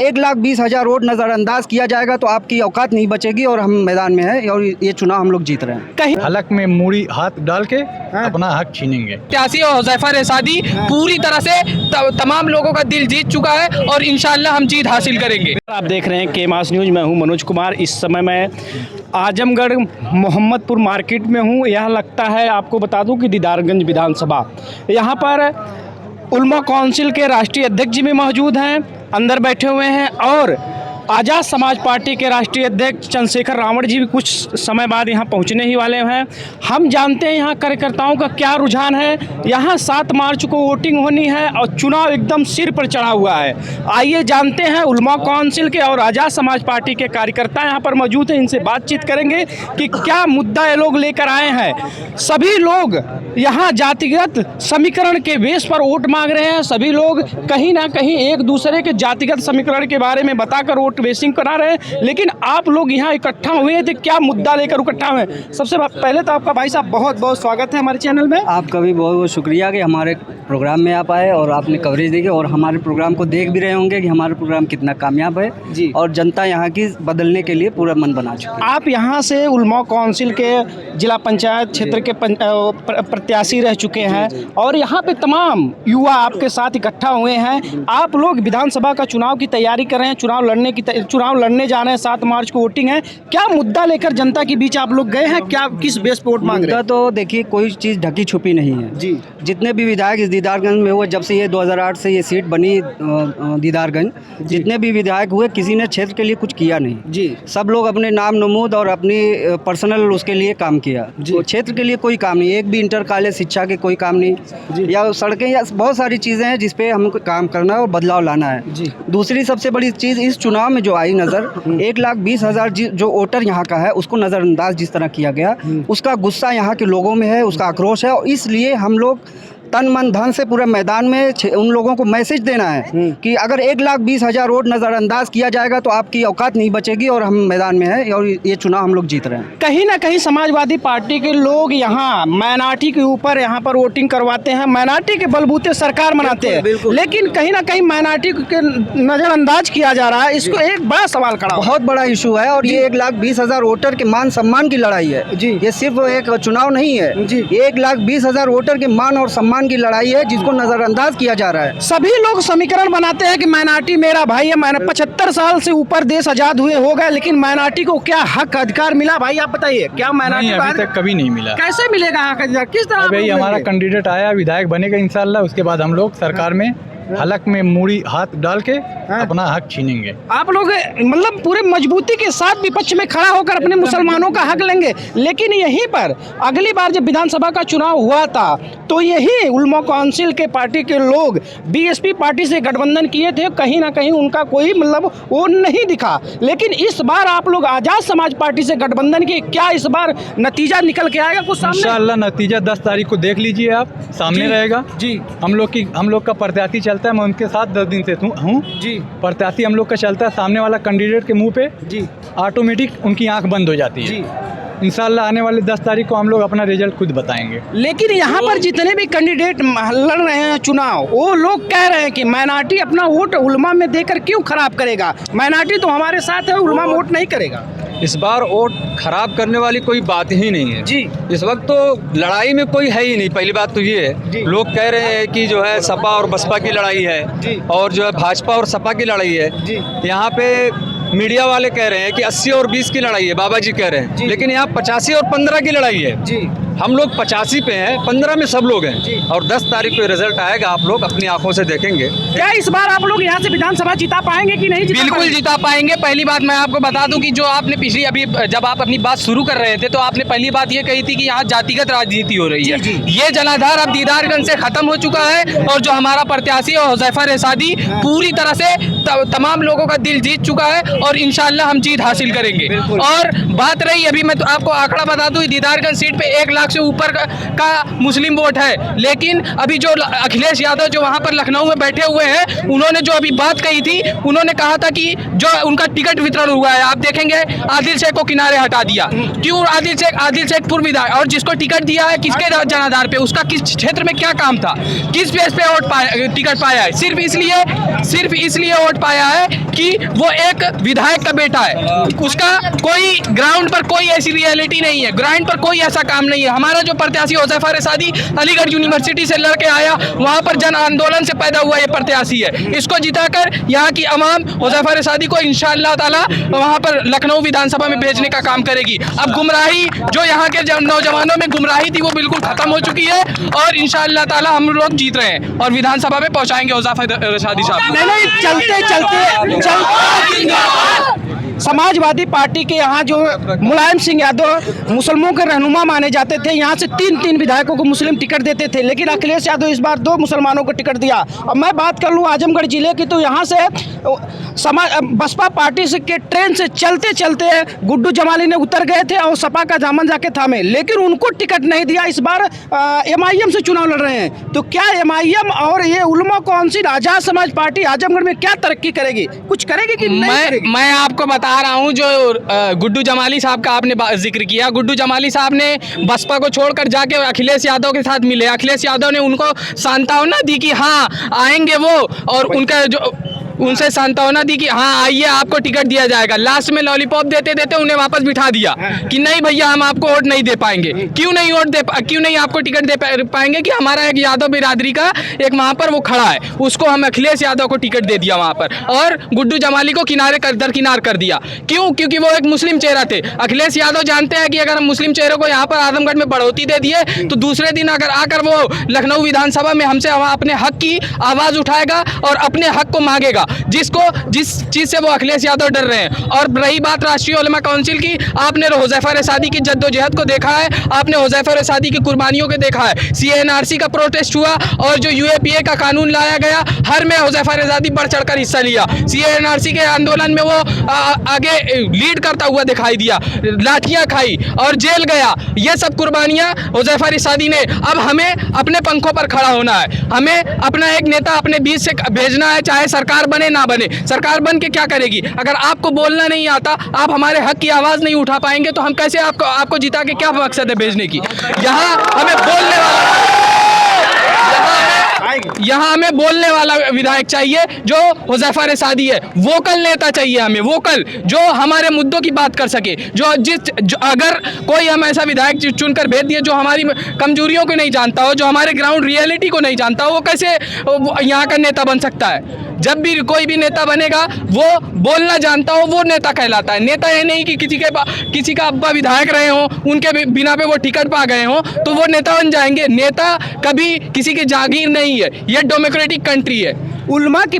1,20,000 vote नजरअंदाज किया जाएगा तो आपकी औकात नहीं बचेगी और हम मैदान में हैं और ये चुनाव हम लोग जीत रहे हैं। कहीं हलक में मूड़ी हाथ डाल के अपना हक छीनेंगे। त्यासी और हुज़ैफा रेसादी पूरी तरह से तमाम लोगों का दिल जीत चुका है और इंशाअल्लाह हम जीत हासिल करेंगे। आप देख रहे हैं केमास न्यूज़, मैं हूं मनोज कुमार। इस समय मैं आजमगढ़ मोहम्मदपुर मार्केट में हूं। यह लगता है, आपको बता दूं कि दीदारगंज विधानसभा, यहाँ पर उलमा काउंसिल के राष्ट्रीय अध्यक्ष जी भी मौजूद हैं, अंदर बैठे हुए हैं, और आज़ाद समाज पार्टी के राष्ट्रीय अध्यक्ष चंद्रशेखर रावण जी भी कुछ समय बाद यहाँ पहुँचने ही वाले हैं। हम जानते हैं यहाँ कार्यकर्ताओं का क्या रुझान है। यहाँ 7 मार्च को वोटिंग होनी है और चुनाव एकदम सिर पर चढ़ा हुआ है। आइए जानते हैं, उलमा काउंसिल के और आज़ाद समाज पार्टी के कार्यकर्ता यहाँ पर मौजूद हैं, इनसे बातचीत करेंगे कि क्या मुद्दा ये लोग लेकर आए हैं। सभी लोग यहाँ जातिगत समीकरण के बेस पर वोट मांग रहे हैं। सभी लोग कहीं ना कहीं एक दूसरे के जातिगत समीकरण के बारे में बताकर वोट वेस्टिंग करा रहे हैं। लेकिन आप लोग यहाँ इकट्ठा हुए थे, क्या मुद्दा लेकर इकट्ठा हुए? सबसे पहले तो आपका भाई साहब बहुत बहुत स्वागत है हमारे चैनल में। आपका भी बहुत बहुत शुक्रिया कि हमारे प्रोग्राम में आप आए और आपने कवरेज दी और हमारे प्रोग्राम को देख भी रहे होंगे कि हमारा प्रोग्राम कितना कामयाब है जी। और जनता यहाँ की बदलने के लिए पूरा मन बना चुकी है। आप यहाँ से उलमा काउंसिल के जिला पंचायत क्षेत्र के प्रत्याशी रह चुके हैं और यहाँ पे तमाम युवा आपके साथ इकट्ठा हुए हैं। आप लोग विधानसभा का चुनाव की तैयारी कर रहे हैं, चुनाव लड़ने जा रहे हैं। 7 मार्च को वोटिंग है। क्या मुद्दा लेकर जनता के बीच आप लोग गए हैं? क्या किस बेस पे वोट मांग रहे हैं? तो देखिए, कोई चीज़ ढकी छुपी नहीं है जी। जितने भी विधायक इस दीदारगंज में हुए, जब से ये 2008 से ये सीट बनी दीदारगंज, जितने भी विधायक हुए किसी ने क्षेत्र के लिए कुछ किया नहीं जी। सब लोग अपने नाम नमूद और अपनी पर्सनल उसके लिए काम किया। तो क्षेत्र के लिए कोई काम नहीं, एक भी इंटर कॉलेज शिक्षा के कोई काम नहीं, या सड़कें या बहुत सारी चीज़ें हैं जिस पे हमको काम करना है और बदलाव लाना है जी। दूसरी सबसे बड़ी चीज़ इस चुनाव में जो आई नज़र, 1,20,000 जो वोटर यहाँ का है उसको नज़रअंदाज जिस तरह किया गया, उसका गुस्सा यहाँ के लोगों में है, उसका आक्रोश है। और इसलिए हम लोग तन मन धन से पूरे मैदान में उन लोगों को मैसेज देना है कि अगर 1,20,000 वोट नज़रअंदाज किया जाएगा तो आपकी औकात नहीं बचेगी और हम मैदान में हैं और ये चुनाव हम लोग जीत रहे हैं। कहीं ना कहीं समाजवादी पार्टी के लोग यहाँ माइनॉरिटी के ऊपर यहाँ पर वोटिंग करवाते हैं, माइनॉरिटी के बलबूते सरकार बनाते हैं, लेकिन कहीं ना कहीं माइनॉरिटी के नज़रअंदाज किया जा रहा है। इसको एक बड़ा सवाल खड़ा, बहुत बड़ा इशू है और ये 1,20,000 वोटर के मान सम्मान की लड़ाई है जी। ये सिर्फ एक चुनाव नहीं है जी, ये 1,20,000 वोटर के मान और सम्मान की लड़ाई है जिसको नजरअंदाज किया जा रहा है। सभी लोग समीकरण बनाते हैं कि माइनॉरिटी मेरा भाई है। 75 साल से ऊपर देश आजाद हुए हो गए, लेकिन माइनॉरिटी को क्या हक अधिकार मिला? भाई आप बताइए, क्या माइनॉरिटी अभी तक कभी नहीं मिला। कैसे मिलेगा हक अधिकार? किस तरह? भाई हमारा कैंडिडेट आया, विधायक बनेगा इंशाल्लाह, उसके बाद हम लोग सरकार में हलक में मूड़ी हाथ डाल के अपना हक छीनेंगे। आप लोग मतलब पूरे मजबूती के साथ विपक्ष में खड़ा होकर अपने मुसलमानों का हक लेंगे। लेकिन यहीं पर अगली बार जब विधानसभा का चुनाव हुआ था तो यही उलमा काउंसिल के पार्टी के लोग बीएसपी पार्टी से गठबंधन किए थे, कहीं ना कहीं उनका कोई मतलब वो नहीं दिखा। लेकिन इस बार आप लोग आज़ाद समाज पार्टी से गठबंधन किए, क्या इस बार नतीजा निकल के आएगा कुछ सामने? इंशाल्लाह नतीजा 10 तारीख को देख लीजिए, आप सामने रहेगा जी। हम लोग का प्रत्याशी चलता है, मैं उनके साथ 10 दिन से हूँ जी। प्रत्याशी हम लोग का चलता है, सामने वाला कैंडिडेट के मुंह पे जी ऑटोमेटिक उनकी आंख बंद हो जाती है। इंशाल्लाह आने वाले 10 तारीख को हम लोग अपना रिजल्ट खुद बताएंगे। लेकिन यहाँ पर जितने भी कैंडिडेट लड़ रहे हैं चुनाव, वो लोग कह रहे हैं कि माइनॉरिटी अपना वोट उलमा में देकर क्यों खराब करेगा? माइनॉरिटी तो हमारे साथ है, उलमा वोट नहीं करेगा। इस बार वोट खराब करने वाली कोई बात ही नहीं है जी। इस वक्त तो लड़ाई में कोई है ही नहीं। पहली बात तो ये है, लोग कह रहे हैं कि जो है सपा और बसपा की लड़ाई है और जो है भाजपा और सपा की लड़ाई है। यहाँ पे मीडिया वाले कह रहे हैं कि 80 और 20 की लड़ाई है, बाबा जी कह रहे हैं, लेकिन यहाँ 85 और 15 की लड़ाई है जी। हम लोग 85 पे हैं, 15 में सब लोग हैं और 10 तारीख को रिजल्ट आएगा, आप लोग अपनी आंखों से देखेंगे। क्या इस बार आप लोग यहाँ से विधानसभा जिता पाएंगे कि नहीं? बिल्कुल जिता पाएंगे। पहली बात मैं आपको बता दूं कि जो आपने पिछली अभी जब आप अपनी बात शुरू कर रहे थे तो आपने पहली बात ये कही थी कि यहाँ जातिगत राजनीति हो रही है। ये जनाधार अब दीदारगंज से खत्म हो चुका है और जो हमारा प्रत्याशी और हुज़ैफा रेसादी पूरी तरह से तमाम लोगों का दिल जीत चुका है और इंशाअल्लाह हम जीत हासिल करेंगे। और बात रही, अभी मैं तो आपको आंकड़ा बता दूं, दीदारगंज सीट पे 1 लाख से ऊपर का मुस्लिम वोट है। लेकिन अभी जो अखिलेश यादव जो वहाँ पर लखनऊ में बैठे हुए हैं, उन्होंने जो अभी बात कही थी, उन्होंने कहा था कि जो उनका टिकट वितरण हुआ है, आप देखेंगे आदिल शेख को किनारे हटा दिया। क्यों? आदिल शेख पूर्व विधायक, और जिसको टिकट दिया है किसके जनाधार पे, उसका किस क्षेत्र में क्या काम था, किस बेस पे टिकट पाया है? सिर्फ इसलिए वोट पाया है कि वो एक विधायक का बेटा है, उसका कोई ग्राउंड पर कोई ऐसी रियलिटी नहीं है, ग्राउंड पर कोई ऐसा काम नहीं है। हमारा जो प्रत्याशी हुज़ैफा रेसादी अलीगढ़ यूनिवर्सिटी से लड़के आया, वहाँ पर जन आंदोलन से पैदा हुआ ये प्रत्याशी है। इसको जिताकर यहाँ की अवाम हुज़ैफा रेसादी को इंशाअल्लाह ताला वहाँ पर लखनऊ विधानसभा में भेजने का काम करेगी। अब गुमराही जो यहाँ के नौजवानों में गुमराही थी वो बिल्कुल खत्म हो चुकी है और इंशाअल्लाह ताला हम लोग जीत रहे हैं और विधानसभा में पहुँचाएंगे हुज़ैफा रेसादी साहब। नहीं, चलते समाजवादी पार्टी के यहाँ जो मुलायम सिंह यादव मुसलमानों के रहनुमा माने जाते थे, यहाँ से तीन विधायकों को मुस्लिम टिकट देते थे, लेकिन अखिलेश यादव इस बार 2 मुसलमानों को टिकट दिया। अब मैं बात कर लूँ आजमगढ़ जिले की, तो यहाँ से बसपा पार्टी से के ट्रेन से चलते चलते गुड्डू जमाली ने उतर गए थे और सपा का दामन जाके थामे, लेकिन उनको टिकट नहीं दिया। इस बार MIM से चुनाव लड़ रहे हैं, तो क्या MIM और ये उलमा कौन सी आजाद समाज पार्टी आजमगढ़ में क्या तरक्की करेगी, कुछ करेगी कि नहीं करेगी? मैं आपको बता रहा हूं, जो गुड्डू जमाली साहब का आपने जिक्र किया, गुड्डू जमाली साहब ने बसपा को छोड़कर जाके अखिलेश यादव के साथ मिले। अखिलेश यादव ने उनको सांत्वना दी कि हाँ आएंगे वो, और उनका जो उनसे सांत्वना दी कि हाँ आइए आपको टिकट दिया जाएगा। लास्ट में लॉलीपॉप देते देते उन्हें वापस बिठा दिया कि नहीं भैया हम आपको वोट नहीं दे पाएंगे। क्यों नहीं आपको टिकट दे पाएंगे कि हमारा एक यादव बिरादरी का एक वहाँ पर वो खड़ा है, उसको हम अखिलेश यादव को टिकट दे दिया वहाँ पर, और गुड्डू जमाली को दरकिनार कर दिया। क्यों? क्योंकि वो एक मुस्लिम चेहरा थे। अखिलेश यादव जानते हैं कि अगर हम मुस्लिम चेहरे को यहाँ पर आजमगढ़ में बढ़ोतरी दे दिए तो दूसरे दिन अगर आकर वो लखनऊ विधानसभा में हमसे अपने हक की आवाज़ उठाएगा और अपने हक को मांगेगा, जिस चीज़ से वो अखिलेश यादव डर रहे हैं। और रही बात राष्ट्रीय उलमा काउंसिल की, आपने हुज़ैफा रेसादी की जद्दोजहद को देखा है, आपने हुज़ैफा रेसादी की कुर्बानियों को देखा है। CNRC का प्रोटेस्ट हुआ और जो UAPA का कानून लाया गया, हर में हुज़ैफा रेसादी बढ़ चढ़कर हिस्सा लिया। CNRC के आंदोलन में वो आगे लीड करता हुआ दिखाई दिया, लाठियाँ खाई और जेल गया। ये सब कुर्बानियाँ हुज़ैफा रेसादी ने। अब हमें अपने पंखों पर खड़ा होना है, हमें अपना एक नेता अपने बीच से भेजना है, चाहे सरकार बने ना बने। सरकार बन के क्या करेगी? अगर आपको बोलना नहीं आता, आप हमारे हक की आवाज़ नहीं उठा पाएंगे, तो हम कैसे आपको जिता के क्या मकसद है भेजने की? यहाँ हमें बोलने वाला विधायक चाहिए जो हुज़ैफा रेसादी है। वोकल नेता चाहिए हमें, वोकल, जो हमारे मुद्दों की बात कर सके। जो अगर कोई हम ऐसा विधायक चुनकर भेज दिए जो हमारी कमजोरियों को नहीं जानता हो, जो हमारे ग्राउंड रियलिटी को नहीं जानता हो, वो कैसे यहाँ का नेता बन सकता है? जब भी कोई भी नेता बनेगा वो बोलना जानता हो, वो नेता कहलाता है। नेता ये नहीं कि किसी का अब्बा विधायक रहे हो, उनके बिना पे वो टिकट पा गए हो तो वो नेता बन जाएंगे। नेता कभी किसी की जागीर नहीं है, ये डेमोक्रेटिक कंट्री है। उलमा की